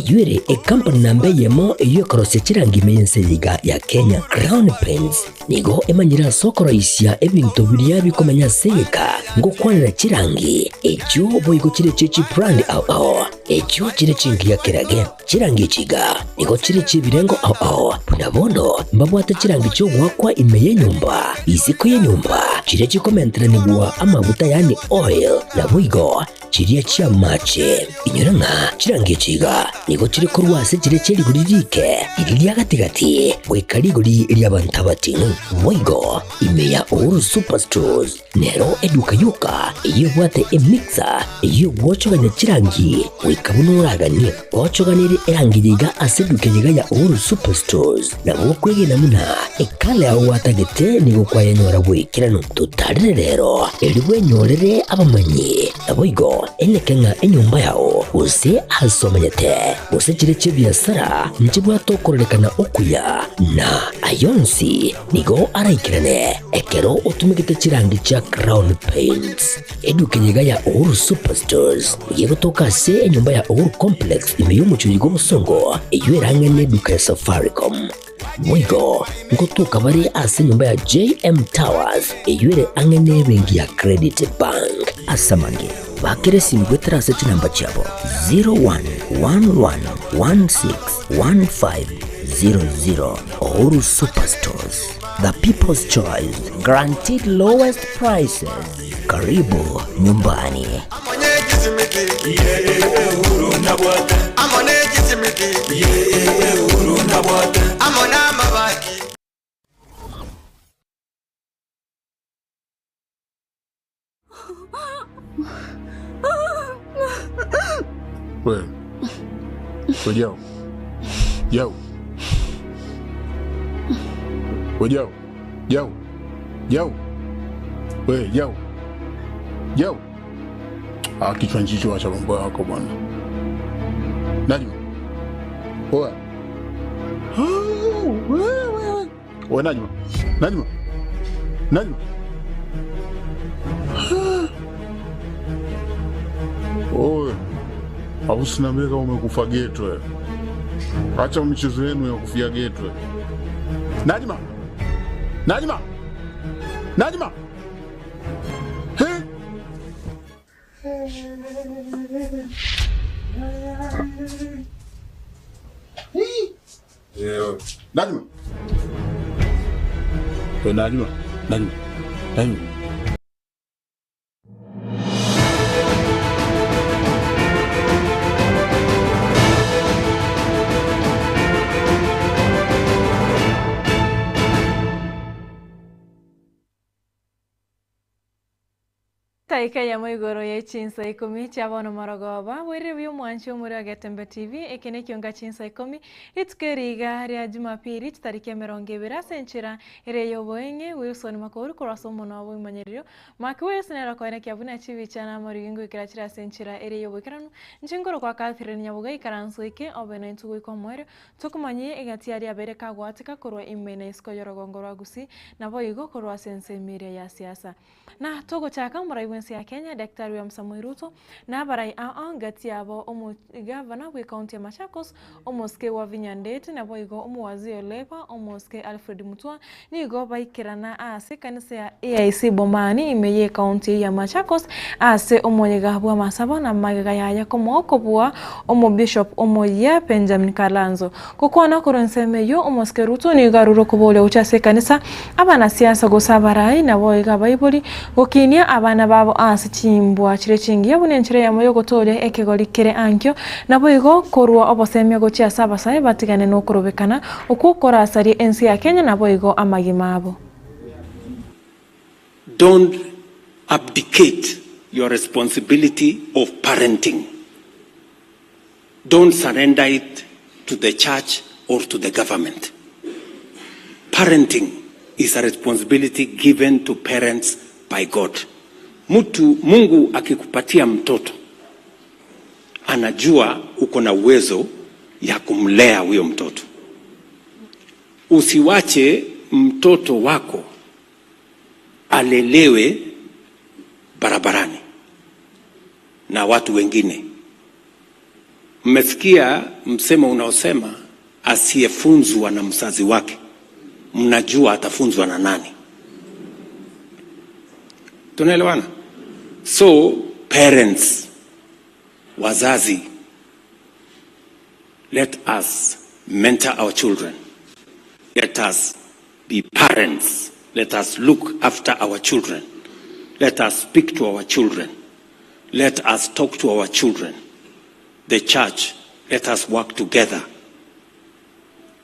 Ejwere company nambe yemo iyo korose chirangi mense liga ya Kenya. Crown Paints nigo emanyira sokoro isya ebintu biria bikomenya seka ngo kwanira chirangi ejo boyigo chire chichi brand ao ejo chire chingi ya kirage chirangi chiga nigo chire chibirengo ao punabondo mbabwata chirangi cyo gwakwa imeye nyumba iziko ye nyumba chire chikomentera nibwa amavuta yani oil na boyigo chiriya chia mache inyoranga chirangi chiga nigo chire korwase chire cheri guririke iriya gatigati wekarigori lyabantabati boyigo imeya Uhuru Superstores nero eduka yuka iyo bwate emixer iyo gwochoganya chirangi wikabunuraganye gwochoganire erangiriga aseduke yiga ya Uhuru Superstores na gwokwege namuna ekale aho watagete nigo kwayanyora bwikirano tutarire rero eribwe nyorere abamanyi aboyigo enekenga enyumba yao use asomanyete use chire chibyasara nchibwa tokorekana okuya na ayonsi nigo araikirane ekero utumikite chirangi cha Crown Paints eduke yiga ya Uhuru Superstores yego tokase enyumba ya Uhuru Complex imeyumucho yigo musongo eyoerangene duka ya Safaricom boyigo ngotuka bari ase nyumba ya JM Towers eyoere angene bengi ya Credit Bank asamange bakere simbwetera se chinamba chabo 0111161500 Uhuru Superstores, the people's choice, guaranteed lowest prices. Karibu nyumbani. Well, yo. Wait, yo. Kichwa njicho acha mambo yako bwana. Najma. Oa. Wewe Najma. Oe. Usiniambie kama umekufa geto. Acha michezo yenu ya kufia geto. Najma. Najma. Taika ya moigoro ya chinsa ikomi chabono maragoba wiri vyo mwancho muri wa Getembe TV ekene kionga chinsa ikomi itukeriga ria Jumapili tariki ya 20 senchira ire yoboenge Wilson Makuru kuraso muno abo imanyerero makiwe senera kwa kia buna chivi chana moringo ikirachira senchira ire yobokirano nchingoro kwa Catherine Nyabuga ikaranso ike obena ntugo ikomwere tukumanye igati ya bere kagwatika kurwa imene isko yorogongoro agusi nabo igo kurwa sense miria ya siasa na togo chaka muraibu ya Kenya Daktari William Samoei Ruto na barai gati yabo omu gavana wa kaunti ya Machakos omoske wa Vinyandeti na boigo omu waziri lepa omoske Alfred Mutua nigo baikirana ase kanisa ya AIC Bomani imeye kaunti ya Machakos ase omoyega bwa masaba na magaga ya komokobwa omo bishop omoye Benjamin Kalanzo kokwana kuronseme yo omoske Ruto ni garuro kubole uchase kanisa abana siasa gosabarai na boiga baibuli gokinia abana babo chimbwa chire chingi yabune nchire ya moyo gotore ekegolikere ankyo nabo igo korwa obosemya gochia sabasaye batigane no kurobekana ukukora asari ensi ya Kenya nabo igo amagimabo. Don't abdicate your responsibility of parenting. Don't surrender it to the church or to the government. Parenting is a responsibility given to parents by God. Mungu akikupatia mtoto anajua uko na uwezo ya kumlea huyo mtoto. Usiwache mtoto wako alelewe barabarani na watu wengine. Mmesikia msemo unaosema asiyefunzwa na mzazi wake, mnajua atafunzwa na nani? Tunaelewana? So parents, wazazi, let us mentor our children. Let us be parents. Let us look after our children. Let us speak to our children. Let us talk to our children. The church, let us work together.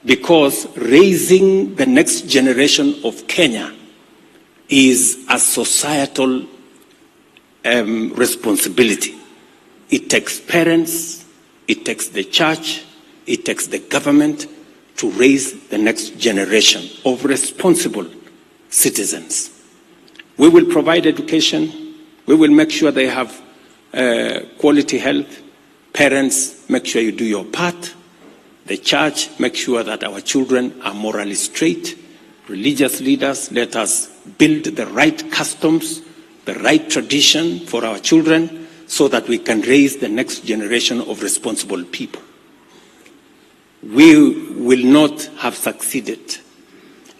Because raising the next generation of Kenya is a societal responsibility. It takes parents, it takes the church, it takes the government to raise the next generation of responsible citizens. We will provide education. We will make sure they have quality health. Parents, make sure you do your part. The church, make sure that our children are morally straight. Religious leaders, let us build the right customs, the right tradition for our children so that we can raise the next generation of responsible people. We will not have succeeded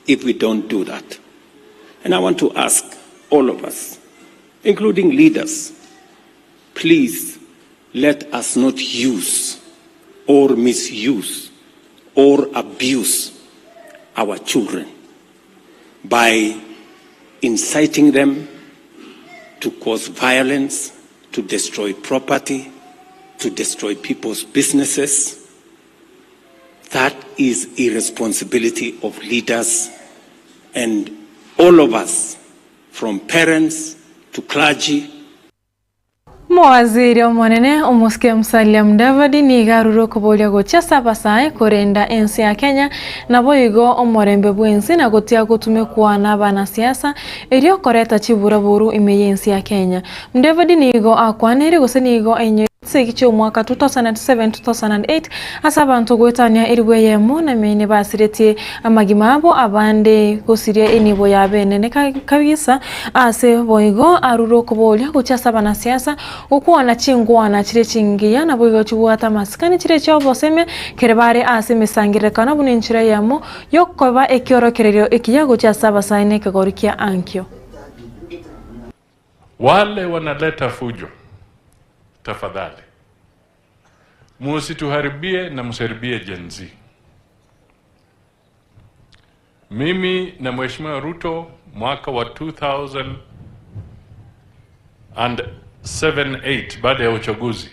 if we don't do that. And I want to ask all of us, including leaders, please let us not use or misuse or abuse our children by inciting them to cause violence, to destroy property, to destroy people's businesses. That is irresponsibility of leaders, and all of us, from parents to clergy. Mawaziri omonene omusikia Musalia Mudavadi ni garuro kubolya gocha sabasai korenda ensi ya Kenya na boigo omorembe bwensi na gotia gutume kuana bana siasa erio koreta chibura buru imeye ensi ya Kenya. Mudavadi nigo akwanere gosenigo enyo sekicho mwaka 2007-2008 asabantu gwetania iriwe yemo na mene basirete amagimabo abande gosiria enibo yabenene kabisa ase boigo aruro kubolya gocha sabana siasa ukuana chingwana chire chingiya na boigo chuwata maskani chire choboseme kerebare ase mesangirekana bunenchira yamo yokoba ekiorokererio ikiyago cha sabasaine kagorikia ankyo. Wale wanaleta fujo, tafadhali musituharibie na musharibie Gen Z. Mimi na Mheshimiwa Ruto mwaka wa 2007-8 baada ya uchaguzi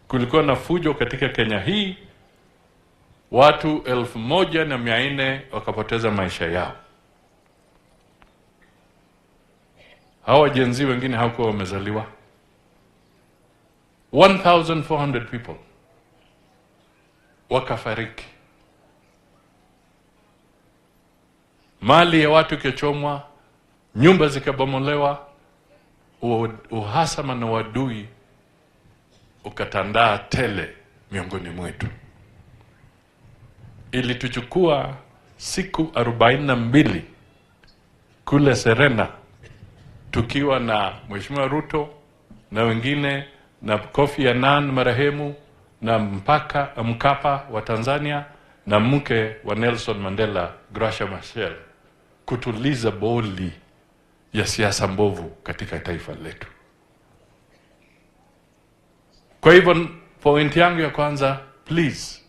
kulikuwa na fujo katika Kenya hii, watu 1400 wakapoteza maisha yao. Hawa Gen Z wengine hawakuwa wamezaliwa. 1,400 people wakafariki. Mali ya watu kichomwa, nyumba zikabomolewa, uhasama na wadui ukatandaa tele miongoni mwetu. Ilituchukua siku 42 kule Serena tukiwa na Mheshimiwa Ruto na wengine na Kofi Annan marehemu na Mkapa wa Tanzania na mke wa Nelson Mandela, Gracia Machel, kutuliza boli ya siasa mbovu katika taifa letu. Kwa hivyo point yangu ya kwanza, please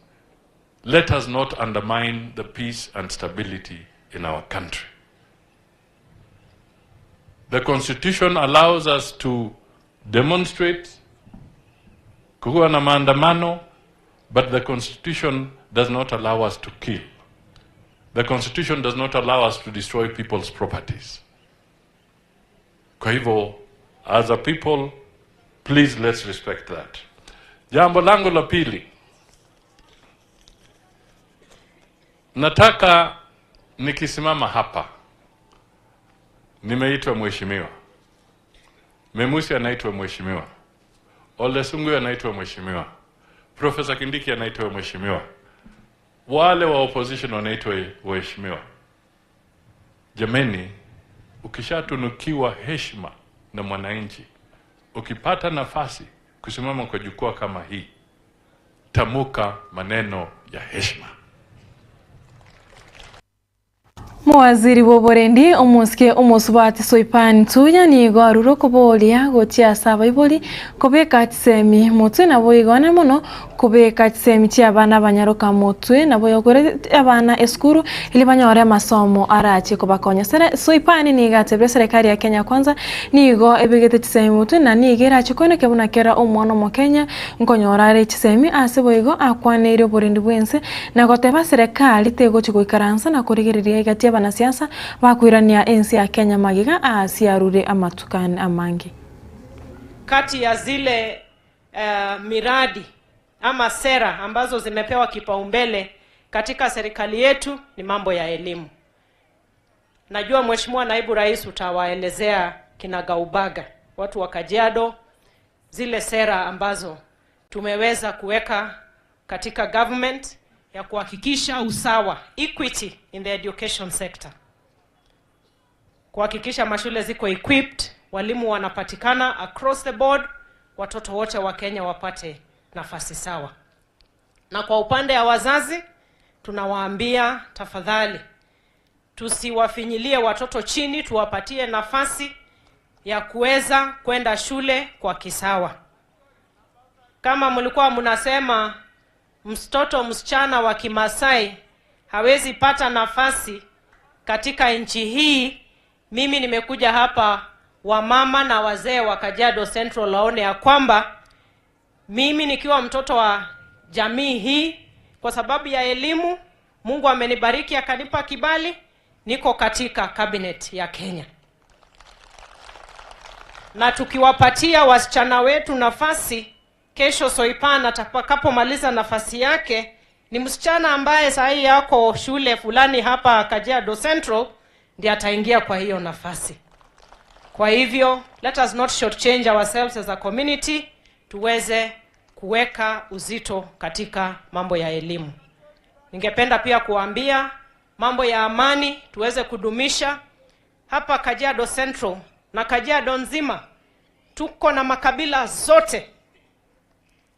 let us not undermine the peace and stability in our country. The Constitution allows us to demonstrate, kuwa na maandamano, but the Constitution does not allow us to kill. The Constitution does not allow us to destroy people's properties. Kwa hivyo, as a people, please let's respect that. Jambo langu la pili, nataka nikisimama hapa, nimeitwa mheshimiwa, Memusi anaitwa mheshimiwa, Ole Sungu anaitwa mheshimiwa, Professor Kindiki anaitwa mheshimiwa, wale wa opposition wanaitwa waheshimiwa. Jameni, ukishatunukiwa heshima na mwananchi, ukipata nafasi kusimama kwa jukwaa kama hii, tamuka maneno ya heshima. Mwaziri w'oburendi omuske omosubati soipani tuya nigo aruro kubolia gotia saba iboli kubeka tsemi mutwe nabo igone muno kubeka tsemi tia abana banyaruka mutwe nabo yogore abana eskuru ili banyore masomo arachi kubakonya sere soipani niga tebe serikali ya Kenya kwanza nigo ebegete tsemi mutwe na nigera chikono kebuna kera omwana mu Kenya nkonyora re tsemi asebo igo akwanere oburendi bwense na goteba serikali tego chikoikaransa na kurigereria igatia na siasa wakwirania ensi ya Kenya magiga asiarure amatukani amangi. Kati ya zile miradi ama sera ambazo zimepewa kipaumbele katika serikali yetu ni mambo ya elimu. Najua Mheshimiwa Naibu Rais utawaelezea kinagaubaga watu wa Kajiado zile sera ambazo tumeweza kuweka katika government ya kuhakikisha usawa, equity in the education sector. Kuhakikisha mashule ziko equipped, walimu wanapatikana across the board, watoto wote wa Kenya wapate nafasi sawa. Na kwa upande ya wazazi, tunawaambia tafadhali, tusiwafinyilie watoto chini, tuwapatie nafasi ya kuweza kwenda shule kwa kisawa. Kama mlikuwa mnasema mtoto msichana wa Kimasai hawezi pata nafasi katika nchi hii, mimi nimekuja hapa wamama na wazee wa Kajiado Central waone ya kwamba mimi nikiwa mtoto wa jamii hii, kwa sababu ya elimu Mungu amenibariki akanipa kibali, niko katika cabinet ya Kenya. Na tukiwapatia wasichana wetu nafasi, kesho Soipana atakapomaliza nafasi yake, ni msichana ambaye sahi yako shule fulani hapa Kajiado Central ndiye ataingia kwa hiyo nafasi. Kwa hivyo let us not shortchange ourselves as a community, tuweze kuweka uzito katika mambo ya elimu. Ningependa pia kuambia mambo ya amani tuweze kudumisha hapa Kajiado Central na Kajiado nzima. Tuko na makabila zote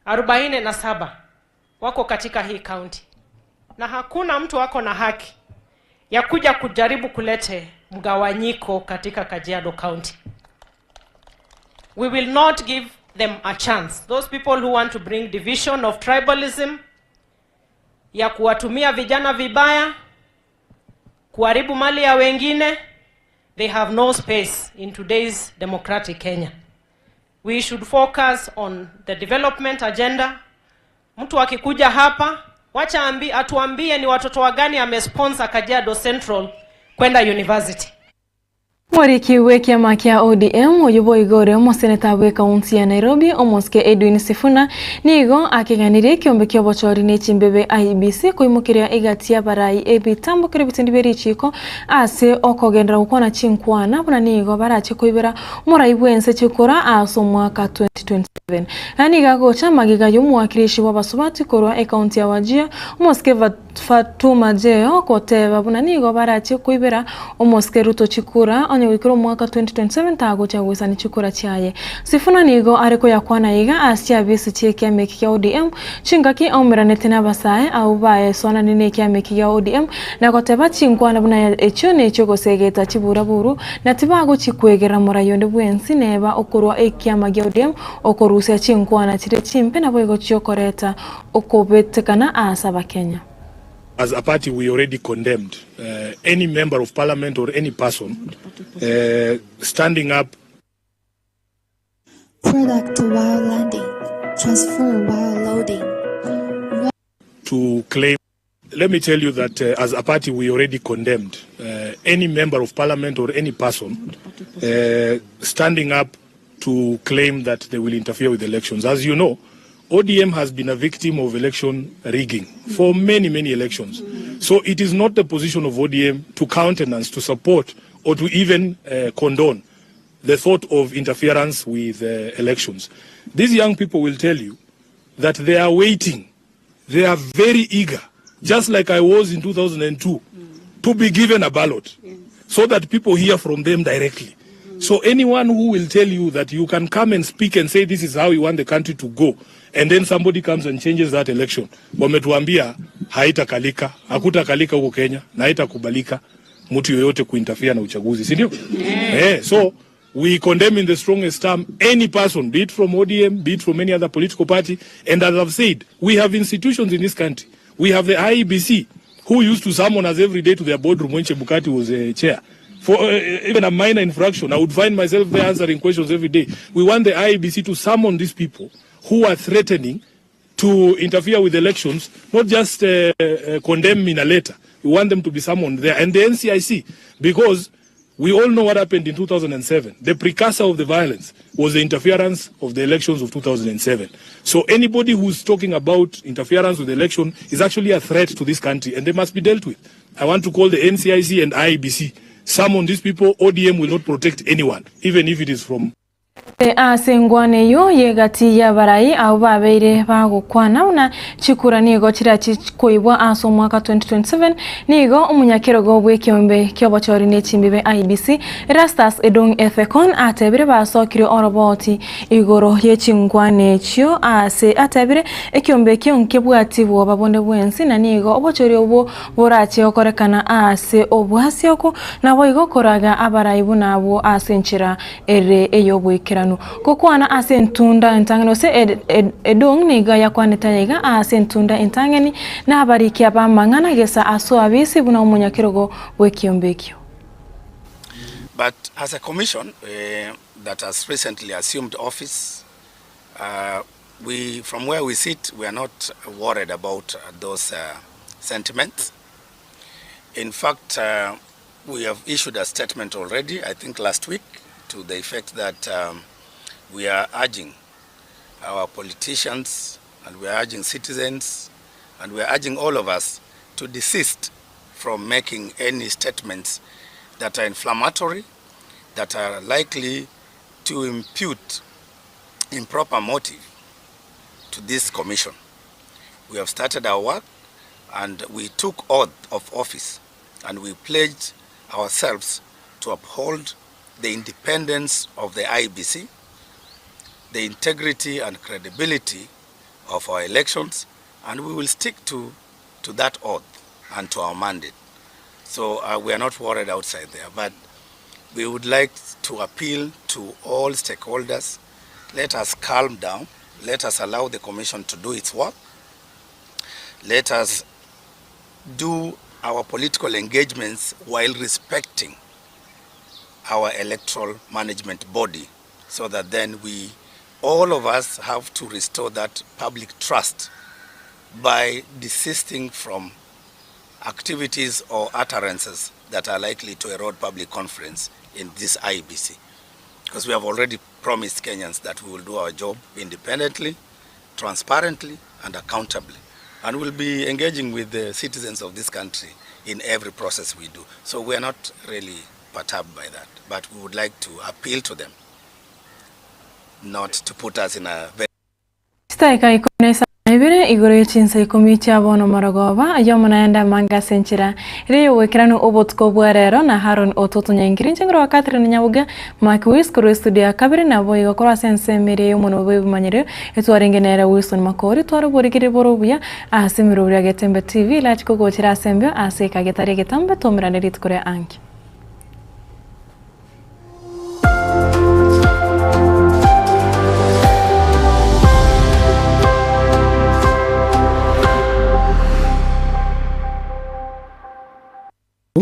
47 wako katika hii county, na hakuna mtu wako na haki ya kuja kujaribu kulete mgawanyiko katika Kajiado County. We will not give them a chance. Those people who want to bring division of tribalism, ya kuwatumia vijana vibaya, kuharibu mali ya wengine, they have no space in today's democratic Kenya. We should focus on the development agenda. Mtu akikuja hapa, wacha atuambie ni watoto wagani amesponsor Kajiado Central kwenda university. Mwariki weki amakia ODM oyubo igore omoseneta we kaunti ya Nairobi omoske Edwin Sifuna nigo akiganire kiombe kyobochori nechimbebe IEBC kuimukiria igatia barai ebitambo kire bitindi berichiko ase okogendera ukona chinkwana buna nigo barache kuibera murai bwense chikora aso mwaka 2027 ani gagocha magiga yomwakirishi wabasubati korwa akaunti ya Wajir omoske Fatuma Jeo koteba buna nigo barache kuibera omoske Ruto chikura wikiro mwaka 2027 tago chagwisa ni chikura chaye. Sifuna nigo ariko yakwana iga asia bisi chike ya meki ya ODM chingaki au miranete na basae au bae sona nini kia meki ya ODM na koteba chingwana buna ya echo ni choko segeta chibura buru na tibago chikwegera mora yonde bwensi neba okorwa ekia magi ODM okorusia chingwana chire chimpe na boigo chiokoreta okobetekana asaba Kenya. As a party, we already condemned any member of parliament or any person standing up. Product while landing, transfer while loading. To claim, let me tell you that as a party, we already condemned any member of parliament or any person standing up to claim that they will interfere with elections. As you know, ODM has been a victim of election rigging for many, many elections. So it is not the position of ODM to countenance, to support, or to even condone the thought of interference with elections. These young people will tell you that they are waiting. They are very eager, just like I was in 2002, to be given a ballot so that people hear from them directly. So anyone who will tell you that you can come and speak and say this is how you want the country to go, and then somebody comes and changes that election. Wametuambia haitakalika, hakutakalika huko Kenya na haitakubalika mtu yoyote kuinterfere na uchaguzi, si ndio? So we condemn in the strongest term any person, be it from ODM, be it from any other political party. And as I've said, we have institutions in this country. We have the IEBC, who used to summon us every day to their boardroom when Chebukati was chair. For even a minor infraction, I would find myself there answering questions every day. We want the IEBC to summon these people who are threatening to interfere with elections, not just condemn in a letter. We want them to be summoned there. And the NCIC, because we all know what happened in 2007. The precursor of the violence was the interference of the elections of 2007. So anybody who's talking about interference with the election is actually a threat to this country, and they must be dealt with. I want to call the NCIC and IEBC. Summon these people. ODM will not protect anyone, even if it is from... Asengwane yo yegati ya barai au babeire bagukwana una chikura nigo chira chikoibwa aso mwaka 2027 nigo umunyakero gobwe kyombe kyobochori ne chimbibe IBC Rastas Edong Ethekon atebire basokire oroboti igoro yechingwane chyo ase atebire ekyombe kyonkebwati bo babonde bwensi na nigo obochori obo borache okorekana ase obwasioko nabo igokoraga abarai bunabo asenchira ere eyobwe kirano kokwana asentunda entangano se edong niga yakwanetayega asentunda entangeni na bariki abamangana gesa aso abisi buna umunyakirogo wekiombekyo. But as a commission that has recently assumed office, from where we sit, we are not worried about those sentiments. In fact, we have issued a statement already, I think last week, to the effect that we are urging our politicians and we are urging citizens and we are urging all of us to desist from making any statements that are inflammatory, that are likely to impute improper motive to this commission. We have started our work and we took oath of office and we pledged ourselves to uphold the independence of the IEBC, the integrity and credibility of our elections, and we will stick to that oath and to our mandate. So we are not worried outside there, but we would like to appeal to all stakeholders. Let us calm down. Let us allow the commission to do its work. Let us do our political engagements while respecting our electoral management body, so that then all of us have to restore that public trust by desisting from activities or utterances that are likely to erode public confidence in this IEBC. Because we have already promised Kenyans that we will do our job independently, transparently, and accountably. And we'll be engaging with the citizens of this country in every process we do. So we are not really perturbed by that, but we would like to appeal to them not to put us in a very... Staika ikonesa ibire igoro yechinsa ikomicha abono maragoba ayomana enda manga senchira reyo wekirano obotko bwarero na Haron Ototo Nyangiri ngiro wakati na nyabuga makwis kuro studio kabire na boy gakora sense mere yo mono bwe manyere etwarengenera Wilson Makori twaro borigire borobuya asemiro bya Getembe TV lachiko gochira sembyo aseka getare getambe tomira nerit kore anki.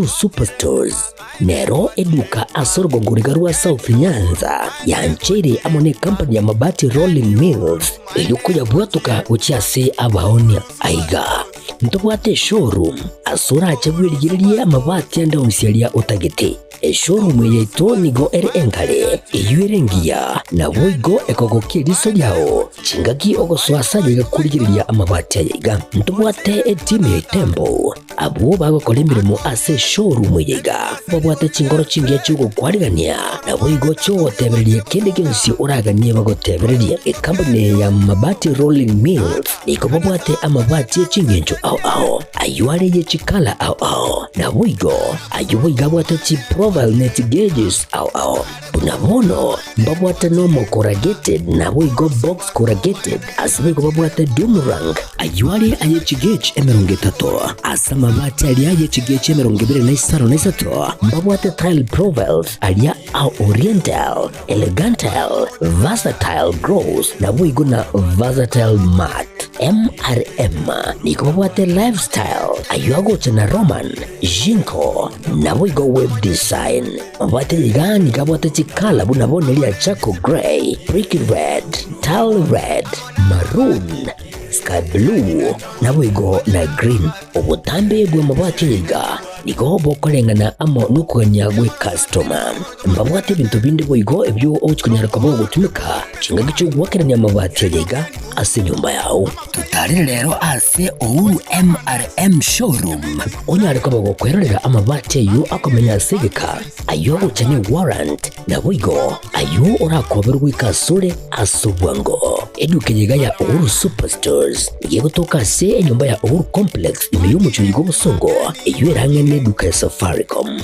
Superstores Nero eduka asorgo ngurigarua South Nyanza yanchere amone company ya mabati Rolling Mills eyuko yabwatuka uchiase abaonia aiga ntobwate showroom asura achagwirigirie amabati anda onsialia utagete showroom yeto nigo ere engale eyuerengia na boigo ekogokie riso yao chingaki ogoswasa yigakurigiria amabati aiga ntobwate team Tembo abo bagokolemiremo ase showroom yiga babwate chingoro chingia chugo kwarigania na boigo cho tebererie kende kensi uraganie bagotebererie company ya mabati Rolling Mills iko babwate amabati chingencho au ayuare ye chikala au na boigo ayubo igabwate chi mobile net gauges au unabono mbabwate normal corrugated na boigo box corrugated asibigo babwate Dumrang ayuari ayechigage emeronge tato asa mabati alia ayechigage emeronge bire na isaro na isato mbabwate tile profiles alia au oriental elegantal versatile gross na boigo na versatile mat MRM ni kubabwate lifestyle ayuago chana Roman Jinko na boigo web design mabwate ligani kabwate chikala bunabone lia Chaco Grey, Brick Red, Tile Red, Maroon, Sky Blue na boigo na Green obutambe bwe mabwate liga niko bokolengana amo nukanya gwe customer mbabwate bintu bindi boigo ebyo ochikunyara kabo gutumika chinga gicho gwakeranya mabwate liga ase nyumba yao tutari lero ase Uhuru MRM showroom onyari kabo gukwerera amabwate yu akomenya segeka ayo guchane warrant na boigo ayo orakoberwa ikasure asubwango edukenyiga ya Uhuru Superstores igiye gutoka se nyumba ya Uhuru Complex imeyumuchuri gobusongo iyo erangene duka ya Safaricom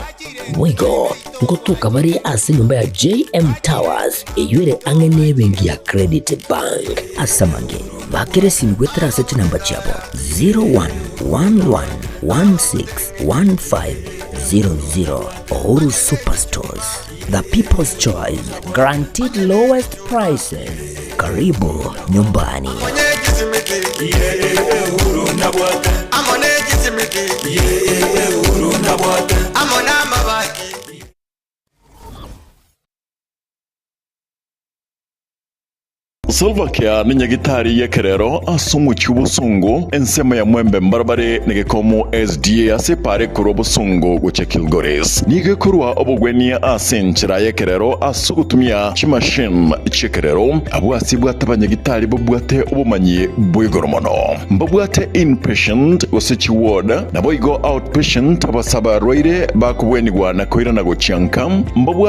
boigo ngotuka bari ase nyumba ya JM Towers iyo ere angene bengi ya Credit Bank asamange bakere simgwetera sete namba chabo 0111161500 Uhuru Superstores, the people's choice, guaranteed lowest prices. Karibu nyumbani. Silva Care ni nyagitari ya kerero asumu cy'ubusungu ensema ya mwembe mbarbare negekomo SDA asepare kurobusungu guce Kilgoris nigekurwa obugwenia asenchira ya kerero asugutumia chimashine chekerero abwasi bw'atabanyagitari bobwate obumanyi bwigoromono mbobwate inpatient usichi ward na boigo outpatient abasaba roire bakubwenigwa na koira na gochianka mbobwate